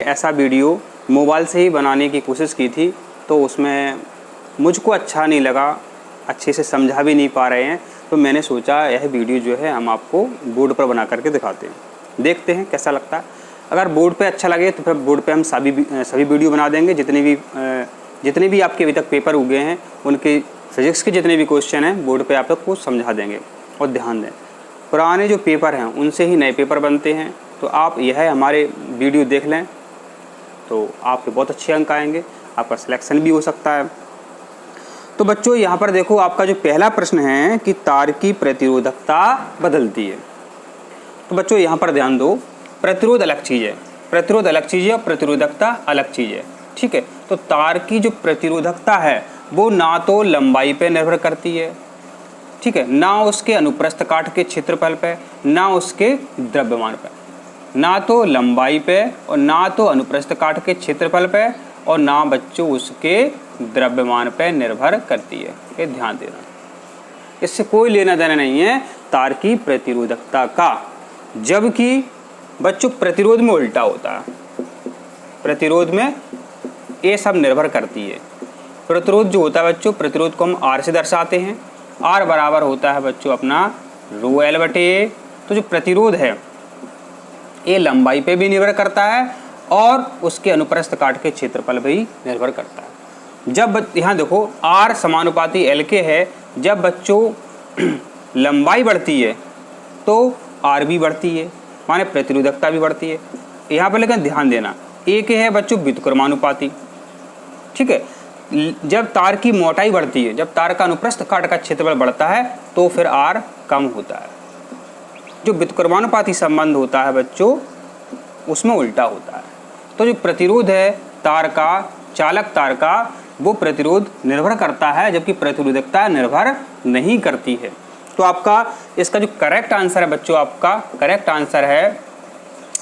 ऐसा video mobile से ही बनाने की कोशिश की थी, तो उसमें मुझको अच्छा नहीं लगा, अच्छे से समझा भी नहीं पा रहे हैं। तो मैंने सोचा यह वीडियो जो है हम आपको बोर्ड पर बना करके दिखाते हैं, देखते हैं कैसा लगता है। अगर बोर्ड पे अच्छा लगे तो फिर बोर्ड पे हम सभी वीडियो बना देंगे। जितने भी आपके अभी तक पेपर हुए हैं उनके फिजिक्स के जितने भी क्वेश्चन हैं बोर्ड पे आप आपको समझा देंगे। और ध्यान दें, पुराने जो पेपर हैं उनसे ही नए पेपर बनते हैं। तो आप यह हमारे वीडियो देख लें तो आपके बहुत अच्छे अंक आएंगे, आपका सिलेक्शन भी हो सकता है। तो बच्चों यहाँ पर देखो, आपका जो पहला प्रश्न है कि तार की प्रतिरोधकता बदलती है। तो बच्चों यहाँ पर ध्यान दो, प्रतिरोध अलग चीज़ है, प्रतिरोध अलग चीज़ है और प्रतिरोधकता अलग चीज़ है। ठीक है, तो तार की जो प्रतिरोधकता है वो ना तो लंबाई पे निर्भर करती है, ठीक है, ना उसके अनुप्रस्थ काट के क्षेत्रफल पे, ना उसके द्रव्यमान पे, ना तो लंबाई पे और ना तो अनुप्रस्थ काट के क्षेत्रफल पे और ना बच्चों उसके द्रव्यमान पे निर्भर करती है। ये ध्यान देना, इससे कोई लेना देना नहीं है तार की प्रतिरोधकता का। जबकि बच्चों प्रतिरोध में उल्टा होता है, प्रतिरोध में ये सब निर्भर करती है। प्रतिरोध जो होता है बच्चों, प्रतिरोध को हम आर से दर्शाते हैं। आर बराबर होता है बच्चों अपना रो एल बटे ए। तो जो प्रतिरोध है ये लंबाई पे भी निर्भर करता है और उसके अनुप्रस्थ काट के क्षेत्रफल पे भी निर्भर करता है। जब यहाँ देखो आर समानुपाती एल के है, जब बच्चों लंबाई बढ़ती है तो आर भी बढ़ती है, माने प्रतिरोधकता भी बढ़ती है। यहाँ पर लेकिन ध्यान देना, एक है बच्चों व्युत्क्रमानुपाती। ठीक है, जब तार की मोटाई बढ़ती है, जब तार का अनुप्रस्थ काट का क्षेत्रफल बढ़ता है तो फिर आर कम होता है। जो व्युत्क्रमानुपाती संबंध होता है बच्चों उसमें उल्टा होता है। तो जो प्रतिरोध है तार का, चालक तार का, वो प्रतिरोध निर्भर करता है जबकि प्रतिरोधकता निर्भर नहीं करती है। तो आपका इसका जो करेक्ट आंसर है बच्चों, आपका करेक्ट आंसर है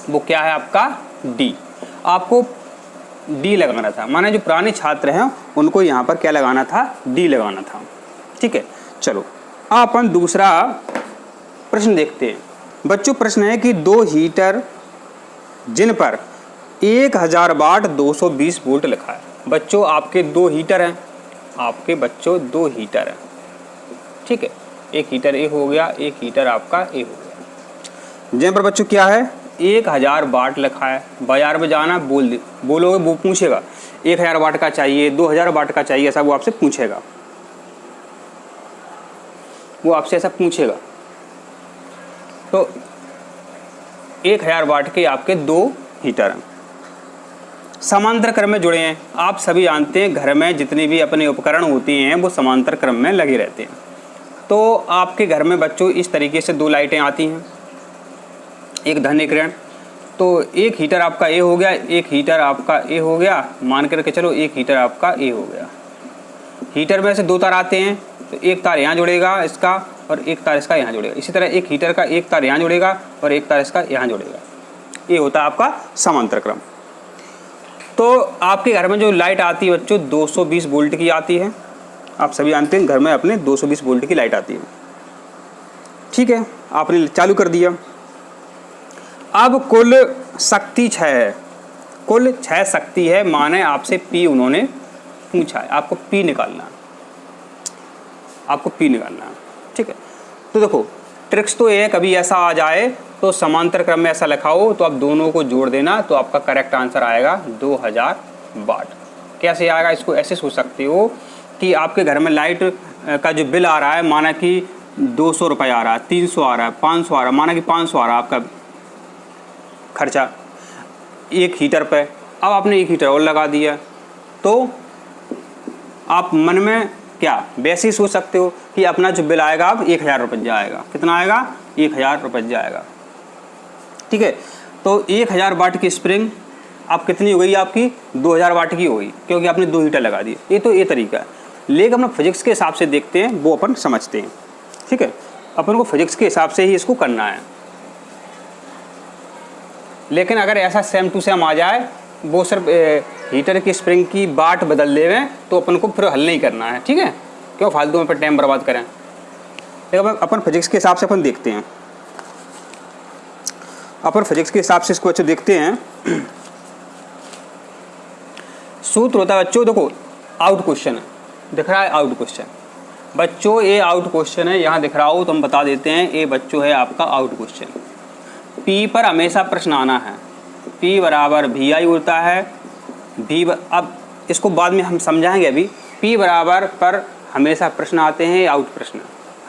वो क्या है, आपका डी। आपको डी लगाना था, माने जो पुराने छात्र हैं उनको यहाँ पर क्या लगाना था, डी लगाना था। ठीक है, चलो अपन दूसरा प्रश्न देखते हैं। बच्चों प्रश्न है कि दो हीटर जिन पर 1000 वाट 220 वोल्ट लिखा है। बच्चों आपके दो हीटर हैं, आपके बच्चों दो हीटर हैं। ठीक है, एक हीटर ए हो गया, एक हीटर आपका ए हो गया। जिन पर बच्चों क्या है 1000 वाट लिखा है। बाजार में जाना बोलोगे वो पूछेगा 1000 वाट का चाहिए, 2000 वाट का चाहिए, ऐसा वो आपसे पूछेगा, वो आपसे ऐसा पूछेगा। तो 1000 वाट के आपके दो हीटर हैं, समांतर क्रम में जुड़े हैं। आप सभी जानते हैं घर में जितने भी अपने उपकरण होते हैं वो समांतर क्रम में लगे रहते हैं। तो आपके घर में बच्चों इस तरीके से दो लाइटें आती हैं, एक धन एक ऋण। तो एक हीटर आपका ए हो गया, एक हीटर आपका ए हो गया, मान करके चलो एक हीटर आपका ए हो गया। हीटर में से दो तार आते हैं, तो एक तार यहाँ जुड़ेगा इसका और एक तार इसका यहाँ जुड़ेगा। इसी तरह एक हीटर का एक तार यहाँ जुड़ेगा और एक तार इसका यहाँ जुड़ेगा। ये होता है आपका समांतर क्रम। तो आपके घर में जो लाइट आती है बच्चों 220 वोल्ट की आती है। आप सभी जानते हैं घर में अपने 220 वोल्ट की लाइट आती है। ठीक है, आपने चालू कर दिया। अब कुल शक्ति 6 है, कुल 6 शक्ति है, माने आपसे पी उन्होंने पूछा है, आपको पी निकालना है, आपको पी निकालना है। ठीक है, तो देखो ट्रिक्स तो ये है, कभी ऐसा आ जाए तो समांतर क्रम में ऐसा लिखा हो तो आप दोनों को जोड़ देना तो आपका करेक्ट आंसर आएगा 2000 वाट। कैसे आएगा, इसको ऐसे सोच सकते हो कि आपके घर में लाइट का जो बिल आ रहा है, माना कि 200 रुपये आ रहा है, 300 आ रहा है, 500 आ रहा है, माना कि 500 आ रहा है आपका खर्चा एक हीटर पे। अब आपने एक हीटर और लगा दिया तो आप मन में क्या वैसे ही सोच सकते हो कि अपना जो बिल आएगा अब 1000 रुपये जाएगा। कितना आएगा, 1000 रुपये जाएगा। ठीक है, तो 1000 वाट की स्प्रिंग आप कितनी हो गई, आपकी 2000 वाट की हो गई, क्योंकि आपने दो हीटर लगा दिए। ये तो ये तरीका है, लेकिन अपना फिजिक्स के हिसाब से देखते हैं, वो अपन समझते हैं। ठीक है, अपन को फिजिक्स के हिसाब से ही इसको करना है। लेकिन अगर ऐसा सेम टू सेम आ जाए, वो सिर्फ हीटर की स्प्रिंग की बाट बदल देवें तो अपन को फिर हल नहीं करना है। ठीक है, क्यों फालतू में पर टाइम बर्बाद करें। लेकिन अपन फिजिक्स के हिसाब से अपन देखते हैं, अपन फिजिक्स के हिसाब से इसको अच्छे देखते हैं। सूत्र होता है बच्चों, देखो आउट क्वेश्चन है, दिख रहा है आउट क्वेश्चन बच्चों, ये आउट क्वेश्चन है, यहाँ दिख रहा हो तो हम बता देते हैं, ये बच्चों है आपका आउट क्वेश्चन। पी पर हमेशा प्रश्न आना है, पी बराबर वी आई होता है, अब इसको बाद में हम समझाएंगे, अभी पी बराबर पर हमेशा प्रश्न आते हैं, आउट प्रश्न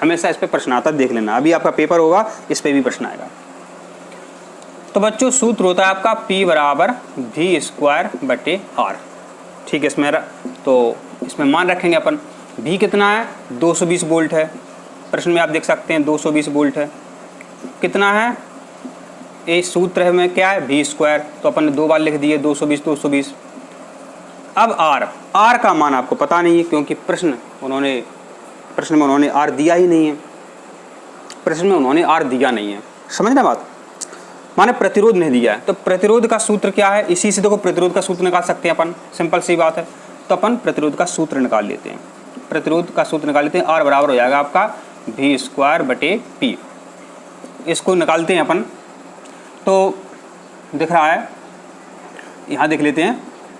हमेशा इस पे प्रश्न आता है, देख लेना, अभी आपका पेपर होगा इस पे भी प्रश्न आएगा। तो बच्चों सूत्र होता है आपका P बराबर वी स्क्वायर बटे आर, ठीक है। इसमें तो इसमें मान रखेंगे अपन, V कितना है 220 वोल्ट है, प्रश्न में आप देख सकते हैं 220 वोल्ट है, कितना है ये सूत्र है में क्या है वी स्क्वायर, तो अपन ने 2 बार लिख दिए 220। अब R का मान आपको पता नहीं है, क्योंकि प्रश्न में उन्होंने R दिया ही नहीं है, प्रश्न में उन्होंने R दिया नहीं है, समझना बात, माने प्रतिरोध नहीं दिया है। तो प्रतिरोध का सूत्र क्या है, इसी से देखो प्रतिरोध का सूत्र निकाल सकते हैं अपन, सिंपल सी बात है। तो अपन प्रतिरोध का सूत्र निकाल लेते हैं, प्रतिरोध का सूत्र निकाल लेते हैं। R बराबर हो जाएगा आपका वी स्क्वायर बटे पी, इसको निकालते हैं अपन। तो दिख रहा है, यहाँ देख लेते हैं,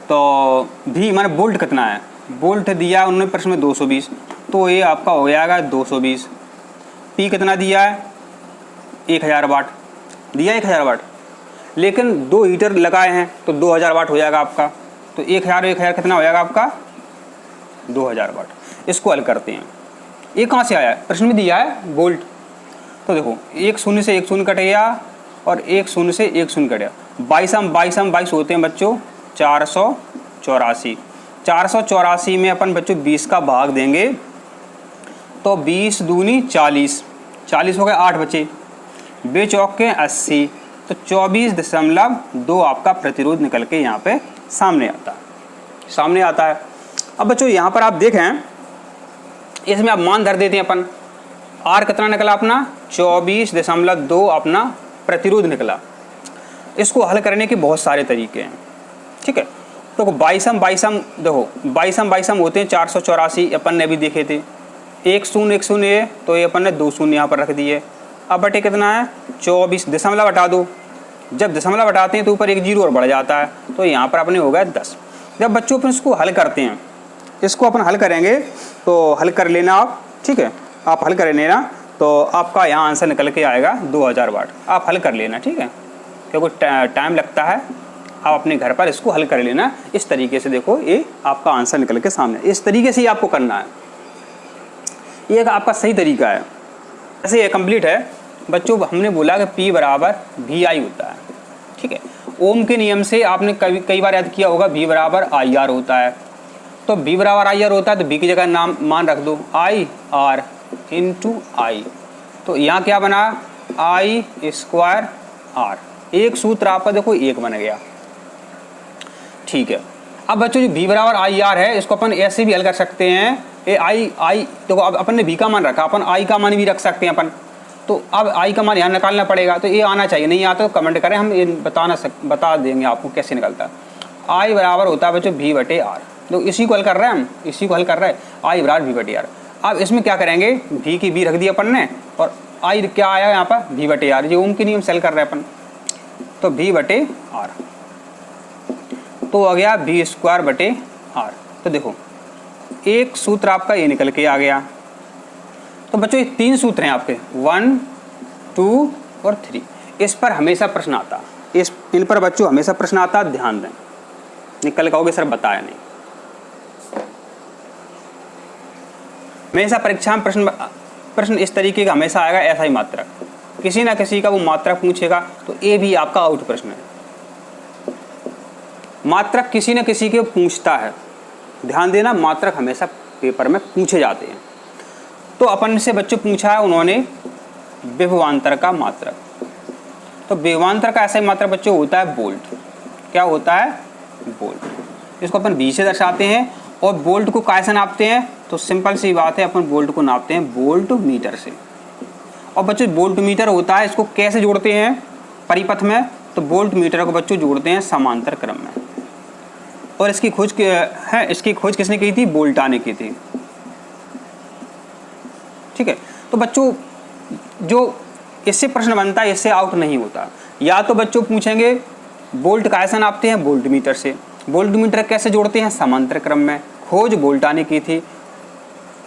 तो V माने वोल्ट कितना है, वोल्ट दिया उन्होंने प्रश्न में 220, तो ये आपका हो जाएगा 220। P कितना दिया है 1000 वाट दिया, 1000 वाट, लेकिन 2 हीटर लगाए हैं तो 2000 वाट हो जाएगा आपका, तो 1000 कितना हो जाएगा आपका 2000 वाट। इसको हल करते हैं, ये कहाँ से आया है, प्रश्न में दिया है वोल्ट, तो देखो 1 शून्य से 1 शून्य कट गया और 1 शून्य से 1 शून्य कट गया, 22 होते हैं बच्चों 484। 484 में अपन बच्चों 20 का भाग देंगे तो 20 दूनी 40, 40 हो गए 8 बचे, 2 चौके 80, तो 24.2 आपका प्रतिरोध निकल के यहाँ पे सामने आता है। अब बच्चों यहाँ पर आप देखें, इसमें आप मान धर देते हैं अपन, R कितना निकला अपना 24.2 अपना प्रतिरोध निकला। इसको हल करने के बहुत सारे तरीके हैं, ठीक है। तो बाईसम देखो बाईसम होते हैं 484, अपन ने भी देखे थे, 1 शून्य तो ये अपन ने 2 शून्य यहाँ पर रख दिए। अब बटे कितना है 24, दशमलव हटा दो, जब दशमलव हटाते हैं तो ऊपर 1 जीरो और बढ़ जाता है, तो यहाँ पर अपने हो गया 10। जब बच्चों अपन इसको हल करते हैं, इसको अपन हल करेंगे तो हल कर लेना आप, ठीक है, आप हल कर लेना तो आपका यहाँ आंसर निकल के आएगा 2000 वाट। आप हल कर लेना, ठीक है, क्योंकि टाइम लगता है, आप अपने घर पर इसको हल कर लेना। इस तरीके से देखो ये आपका आंसर निकल के सामने, इस तरीके से ही आपको करना है, ये आपका सही तरीका है। ऐसे ये कंप्लीट है बच्चों। हमने बोला कि P बराबर वी आई होता है, ठीक है। ओम के नियम से आपने कई बार याद किया होगा, V बराबर आई आर होता है, तो V बराबर आई आर होता है तो V की जगह मान रख दो आई आर इंटू आई, तो यहाँ क्या बना आई स्क्वायर आर, एक सूत्र आपका देखो एक बन गया, ठीक है। अब बच्चों जो V बराबर आई आर है, इसको अपन ऐसे भी हल कर सकते हैं, ये आई देखो अब अपन ने V का मान रखा, अपन I का मान भी रख सकते हैं अपन, तो अब I का मान यहाँ निकालना पड़ेगा, तो ये आना चाहिए, नहीं आता तो कमेंट करें, हम ये बता देंगे आपको कैसे निकलता है। I बराबर होता है बच्चों V बटे आर, तो इसी को हल कर रहे हैं हम, इसी को हल कर रहे हैं, I बराबर V बटे आर। अब इसमें क्या करेंगे, V की V रख दिया अपन ने, और I क्या आया यहाँ पर V बटे आर, ये ओम के नियम से हल कर रहे हैं अपन, तो V बटे आर तो आ गया V स्क्वायर बटे आर। तो देखो एक सूत्र आपका ये निकल के आ गया। तो बच्चों ये 3 सूत्र हैं आपके, 1, 2 और 3, इस पर हमेशा प्रश्न आता, इन पर बच्चों हमेशा प्रश्न आता, ध्यान दें, निकल कहोगे सर बताया नहीं। हमेशा परीक्षा में प्रश्न इस तरीके का हमेशा आएगा, ऐसा ही मात्रक, किसी ना किसी का वो मात्रक पूछेगा, तो ये भी आपका आउट प्रश्न है। मात्रक किसी न किसी के पूछता है, ध्यान देना, मात्रक हमेशा पेपर में पूछे जाते हैं। तो अपन से बच्चों पूछा है उन्होंने विभवांतर का मात्रक, तो विभवांतर का ऐसा ही मात्रक बच्चों होता है वोल्ट। क्या होता है वोल्ट, इसको अपन V से दर्शाते हैं, और वोल्ट को कैसे नापते हैं, तो सिंपल सी बात है, अपन वोल्ट को नापते हैं वोल्ट मीटर से। और बच्चों वोल्ट मीटर होता है, इसको कैसे जोड़ते हैं परिपथ में, तो वोल्ट मीटर को बच्चों जोड़ते हैं समांतर क्रम में, और इसकी खोज किसने की थी, बोल्टा ने की थी, ठीक है। तो बच्चों जो इससे प्रश्न बनता है, इससे आउट नहीं होता। या तो बच्चों पूछेंगे वोल्ट कैसे नापते हैं, वोल्ट मीटर से, वोल्टमीटर कैसे जोड़ते हैं, समांतर क्रम में। खोज वोल्टानी की थी,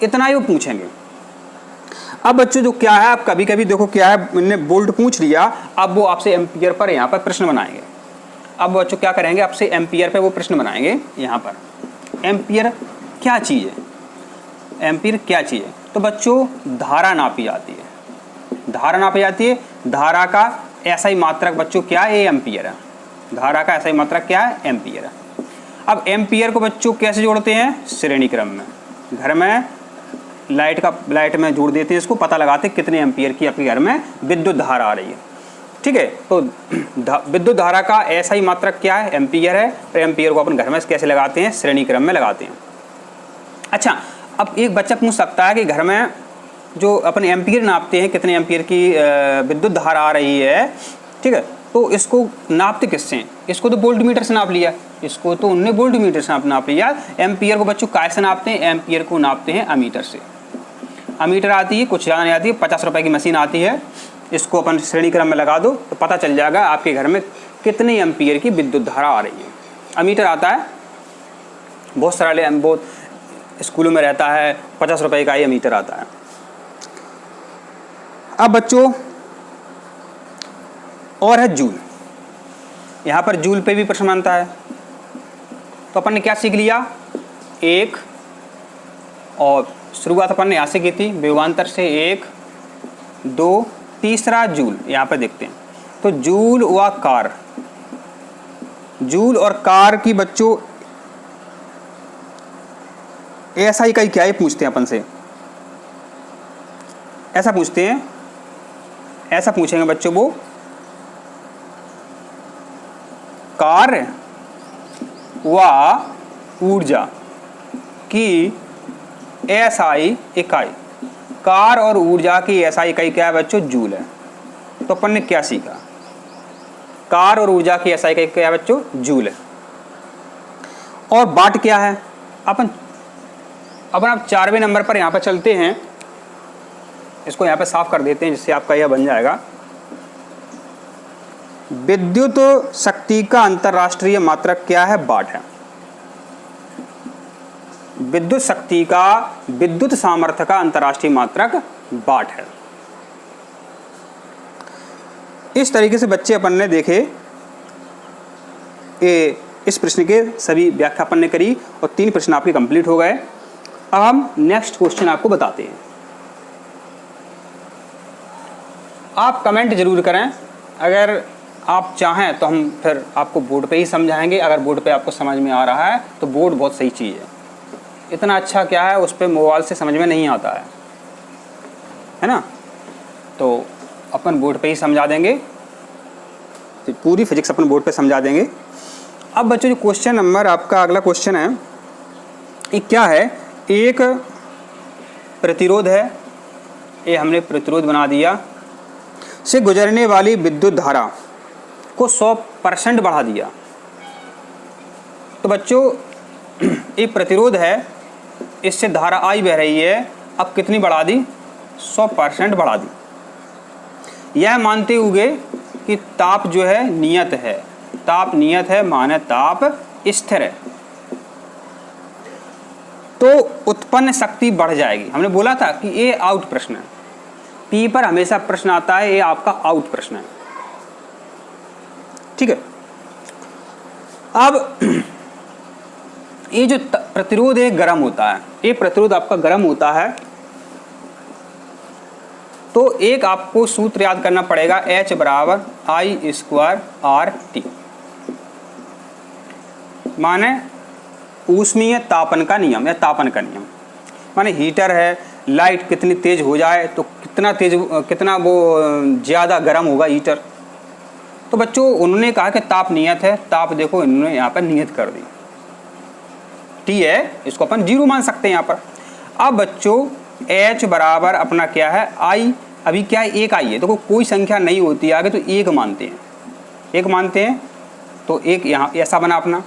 इतना ही वो पूछेंगे। अब बच्चों जो क्या है, आप कभी कभी देखो क्या है, मैंने वोल्ट पूछ लिया, अब वो आपसे एम्पियर पर यहाँ पर प्रश्न बनाएंगे। अब बच्चों क्या करेंगे, आपसे एम्पियर पे वो प्रश्न बनाएंगे। यहाँ पर एम्पियर क्या चीज़ है, एम्पियर क्या चीज़ है, तो बच्चों धारा नापी जाती है, धारा नापी जाती है। धारा का SI मात्रक बच्चों क्या है, ये एम्पियर है। धारा का SI मात्रक क्या है, एम्पियर है। अब एम्पियर को बच्चों कैसे जोड़ते हैं, श्रेणी क्रम में। घर में लाइट में जोड़ देते हैं, इसको पता लगाते हैं कितने एम्पियर की आपके घर में विद्युत धारा आ रही है। ठीक है, तो विद्युत धारा का SI मात्रक क्या है, एम्पियर है। और एम्पियर को अपन घर में कैसे लगाते हैं, श्रेणी क्रम में लगाते हैं। अच्छा, अब एक बच्चा पूछ सकता है कि घर में जो अपन एम्पियर नापते हैं, कितने एम्पियर की विद्युत धारा आ रही है, ठीक है, तो इसको नापते किससे हैं? इसको तो वोल्टमीटर से नाप लिया, इसको तो उनने वोल्टमीटर से नाप लिया। एम्पियर को बच्चों काय से नापते हैं, एम्पियर को नापते हैं अमीटर से। अमीटर आती है, कुछ ज़्यादा नहीं आती है, 50 रुपए की मशीन आती है। इसको अपन श्रेणी क्रम में लगा दो तो पता चल जाएगा आपके घर में कितने एम्पियर की विद्युत धारा आ रही है। अमीटर आता है, बहुत सारे बहुत स्कूलों में रहता है, 50 रुपए का ही अमीटर आता है। अब बच्चों और है जूल, यहाँ पर जूल पे भी प्रश्न बनता है। तो अपन ने क्या सीख लिया, एक, और शुरुआत अपन ने यहाँ से की थी, विभवांतर से 1, 2, तीसरा जूल। यहाँ पर देखते हैं तो जूल व कार, जूल और कार की बच्चों ऐसा ही कहीं क्या ही पूछते हैं अपन से, ऐसा पूछते हैं, ऐसा पूछेंगे बच्चों वो, कार्य व ऊर्जा की SI इकाई। कार और ऊर्जा की SI इकाई क्या है बच्चों, जूल है। तो अपन ने क्या सीखा, कार और ऊर्जा की SI इकाई क्या है बच्चों, जूल है। और वाट क्या है, अपन आप 4वें नंबर पर यहाँ पर चलते हैं, इसको यहाँ पे साफ कर देते हैं जिससे आपका यह बन जाएगा। विद्युत शक्ति का अंतरराष्ट्रीय मात्रक क्या है, वाट है। विद्युत शक्ति का, विद्युत सामर्थ्य का अंतरराष्ट्रीय मात्रक वाट है। इस तरीके से बच्चे अपन ने देखे, इस प्रश्न के सभी व्याख्या अपन ने करी और 3 प्रश्न आपके कंप्लीट हो गए। अब हम नेक्स्ट क्वेश्चन आपको बताते हैं। आप कमेंट जरूर करें, अगर आप चाहें तो हम फिर आपको बोर्ड पे ही समझाएंगे। अगर बोर्ड पे आपको समझ में आ रहा है तो बोर्ड बहुत सही चीज़ है, इतना अच्छा क्या है उस पर मोबाइल से समझ में नहीं आता है ना। तो अपन बोर्ड पे ही समझा देंगे, तो पूरी फिजिक्स अपन बोर्ड पे समझा देंगे। अब बच्चों जो क्वेश्चन नंबर आपका अगला क्वेश्चन है, ये क्या है, एक प्रतिरोध है, ये हमने प्रतिरोध बना दिया, से गुजरने वाली विद्युत धारा को 100% बढ़ा दिया। तो बच्चों एक प्रतिरोध है, इससे धारा I बह रही है, अब कितनी बढ़ा दी, 100% बढ़ा दी। यह मानते हुए कि ताप जो है नियत है, ताप नियत है माने ताप स्थिर है, तो उत्पन्न शक्ति बढ़ जाएगी। हमने बोला था कि ये आउट प्रश्न है, P पर हमेशा प्रश्न आता है, ये आपका आउट प्रश्न है, ठीक है। अब ये जो प्रतिरोध है गर्म होता है, ये प्रतिरोध आपका गर्म होता है, तो एक आपको सूत्र याद करना पड़ेगा, H बराबर I²RT, माने ऊष्मीय तापन का नियम या तापन का नियम। माने हीटर है, लाइट कितनी तेज हो जाए तो कितना वो ज़्यादा गर्म होगा हीटर। तो बच्चों उन्होंने कहा कि ताप नियत है, ताप देखो इन्होंने यहाँ पर नियत कर दी, T है, इसको अपन 0 मान सकते हैं यहाँ पर। अब बच्चों H बराबर अपना क्या है, I, अभी क्या है, 1 I है, तो कोई संख्या नहीं होती आगे तो 1 मानते हैं, 1 मानते हैं, तो 1 यहाँ ऐसा बना अपना।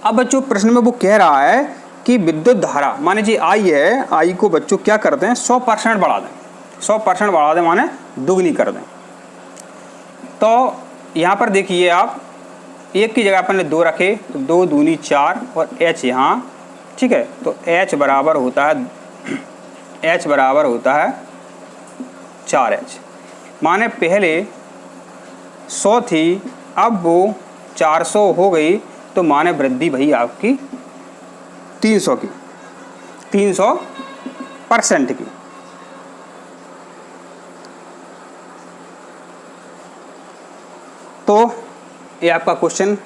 अब बच्चों प्रश्न में वो कह रहा है कि विद्युत धारा माने जी I है, I को बच्चों क्या करते हैं, 100% बढ़ा दें, 100% बढ़ा दें माने दुगनी कर दें। तो यहाँ पर देखिए आप, 1 की जगह अपन ने 2 रखे तो 2 दूनी 4 और h यहाँ, ठीक है। तो h बराबर होता है 4h। माने पहले 100 थी, अब वो 400 हो गई, तो माने वृद्धि भई आपकी 300 की, 300% की। तो ये आपका क्वेश्चन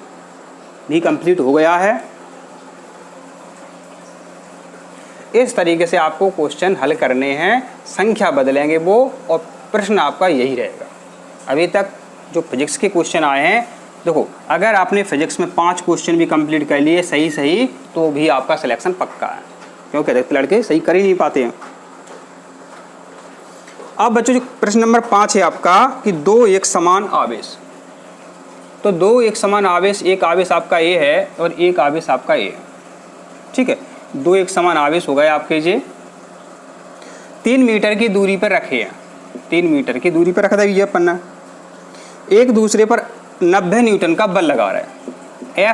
भी कंप्लीट हो गया है। इस तरीके से आपको क्वेश्चन हल करने हैं, संख्या बदलेंगे वो, और प्रश्न आपका यही रहेगा। अभी तक जो फिजिक्स के क्वेश्चन आए हैं, देखो अगर आपने फिजिक्स में 5 क्वेश्चन भी कंप्लीट कर लिए सही तो भी आपका सिलेक्शन पक्का है, क्योंकि अधिकतर लड़के सही कर ही नहीं पाते हैं। अब बच्चों जो प्रश्न नंबर 5 है आपका कि 2 एक समान आवेश, तो 2 एक समान आवेश, एक आवेश आपका ए है और एक आवेश आपका ए है, ठीक है। 2 एक समान आवेश हो गए आपके ये 3 मीटर की दूरी पर रखे हैं, 3 मीटर की दूरी पर रखा था ये पन्ना, एक दूसरे पर 90 न्यूटन का बल लगा रहा है,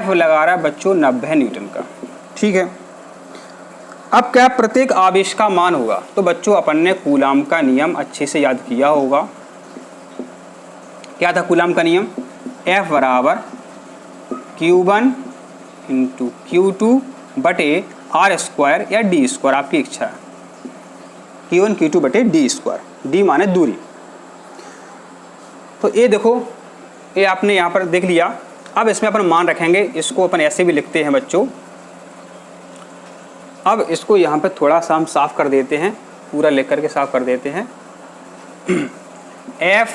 F लगा रहा है बच्चों 90 न्यूटन का, ठीक है। अब क्या प्रत्येक आवेश का मान होगा, तो बच्चों अपन ने कूलाम का नियम अच्छे से याद किया होगा। क्या था कूलाम का नियम? F बराबर Q1 इंटू Q2 बटे R स्क्वायर या D स्क्वायर, आपकी इच्छा है। Q1 Q2 बटे D स्क्वायर, D माने दूरी। तो ये देखो, ये आपने यहाँ पर देख लिया। अब इसमें अपन मान रखेंगे, इसको अपन ऐसे भी लिखते हैं बच्चों। अब इसको यहाँ पर थोड़ा सा हम साफ कर देते हैं, पूरा लिख करके साफ कर देते हैं। F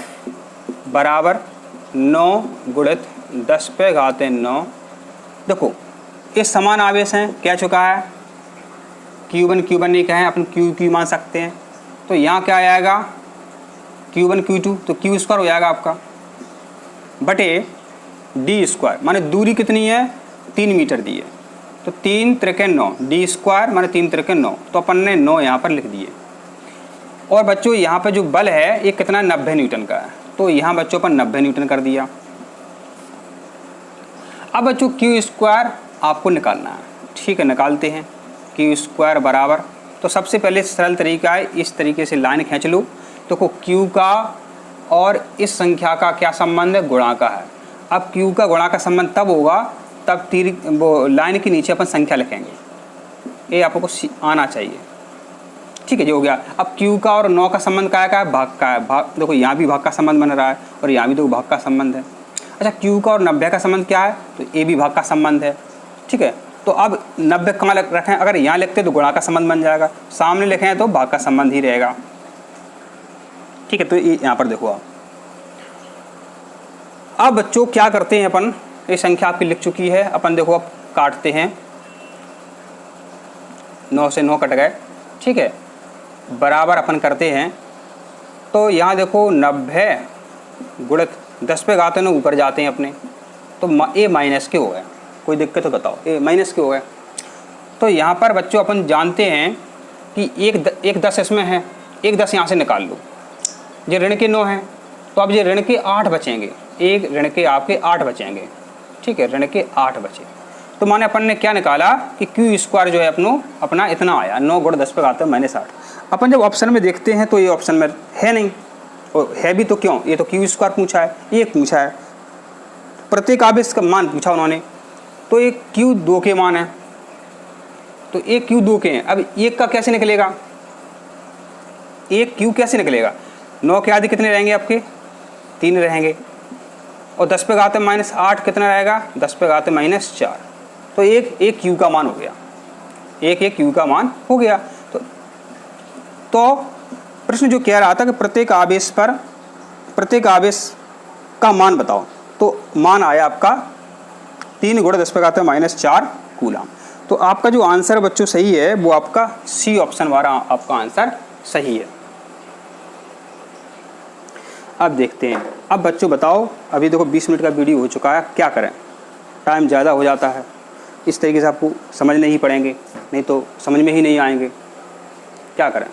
बराबर 9 गुणित 10 पे घाते 9। देखो ये समान आवेश हैं, क्या चुका है Q1 Q1 नहीं कहें, अपन Q मान सकते हैं। तो यहाँ क्या आएगा Q1 Q2, तो Q स्क्वायर हो जाएगा आपका बटे D स्क्वायर, माने दूरी कितनी है 3 मीटर दी है, तो 3 त्रिके 9, D स्क्वायर माने 3 त्रिके 9, तो अपन ने 9 यहाँ पर लिख दिए। और बच्चों यहाँ पे जो बल है ये कितना 90 न्यूटन का है, तो यहाँ बच्चों पर 90 न्यूटन कर दिया। अब बच्चों Q स्क्वायर आपको निकालना है, ठीक है, निकालते हैं। Q स्क्वायर बराबर, तो सबसे पहले सरल तरीका है, इस तरीके से लाइन खींच लो। तो Q का और इस संख्या का क्या संबंध है, गुणा का है। अब Q का गुणा का संबंध तब होगा तब तीर वो लाइन के नीचे अपन संख्या लिखेंगे, ये आपको आना चाहिए, ठीक है। जो हो गया। अब Q का और 9 का संबंध क्या है, भाग का है। भाग, देखो यहाँ भी भाग का संबंध बन रहा है और यहाँ भी देखो भाग का संबंध है। अच्छा Q का और 90 का संबंध क्या है, तो ये भी भाग का संबंध है, ठीक है। तो अब 90 कहाँ रखें, अगर यहाँ लिखते तो गुणा का संबंध बन जाएगा, सामने लिखें तो भाग का संबंध ही रहेगा, ठीक है। तो ये यहाँ पर देखो आप। अब बच्चों क्या करते हैं अपन, ये संख्या आपकी लिख चुकी है, अपन देखो अब काटते हैं। 9 से 9 कट गए, ठीक है, बराबर अपन करते हैं। तो यहाँ देखो 90 गुणित 10 पे घाते 9 ऊपर जाते हैं अपने, तो ये माइनस के हो गए। कोई दिक्कत तो बताओ, ये माइनस के हो गए। तो यहाँ पर बच्चों अपन जानते हैं कि एक 10 इसमें है, एक 10 यहाँ से निकाल लो। ये ऋण के 9 हैं, तो अब ये ऋण के 8 बचेंगे, एक ऋण के आपके 8 बचेंगे, ठीक है, ऋण के 8 बचे। तो माने अपन ने क्या निकाला कि Q स्क्वायर जो है अपना इतना आया, 9 गुणित 10 पे घाते -8। अपन जब ऑप्शन में देखते हैं तो ये ऑप्शन में है नहीं, और है भी तो क्यों, ये तो Q स्क्वायर पूछा है, ये पूछा है, प्रत्येक आवेश का मान पूछा उन्होंने। तो ये Q 2 के मान है, तो एक Q 2 के हैं। अब एक का कैसे निकलेगा, एक Q कैसे निकलेगा, 9 के आदि कितने रहेंगे आपके 3 रहेंगे, और 10 पे घाते -8 कितना रहेगा, 10 पे घाते -4। तो एक Q का मान हो गया, एक Q का मान हो गया। तो प्रश्न जो कह रहा था कि प्रत्येक आवेश का मान बताओ, तो मान आया आपका 3 गुणित 10 पे घाते -4 कूलाम। तो आपका जो आंसर बच्चों सही है वो आपका सी ऑप्शन वाला आपका आंसर सही है। अब देखते हैं, अब बच्चों बताओ, अभी देखो 20 मिनट का वीडियो हो चुका है, क्या करें, टाइम ज़्यादा हो जाता है, इस तरीके से आपको समझने ही पड़ेंगे, नहीं तो समझ में ही नहीं आएंगे, क्या करें।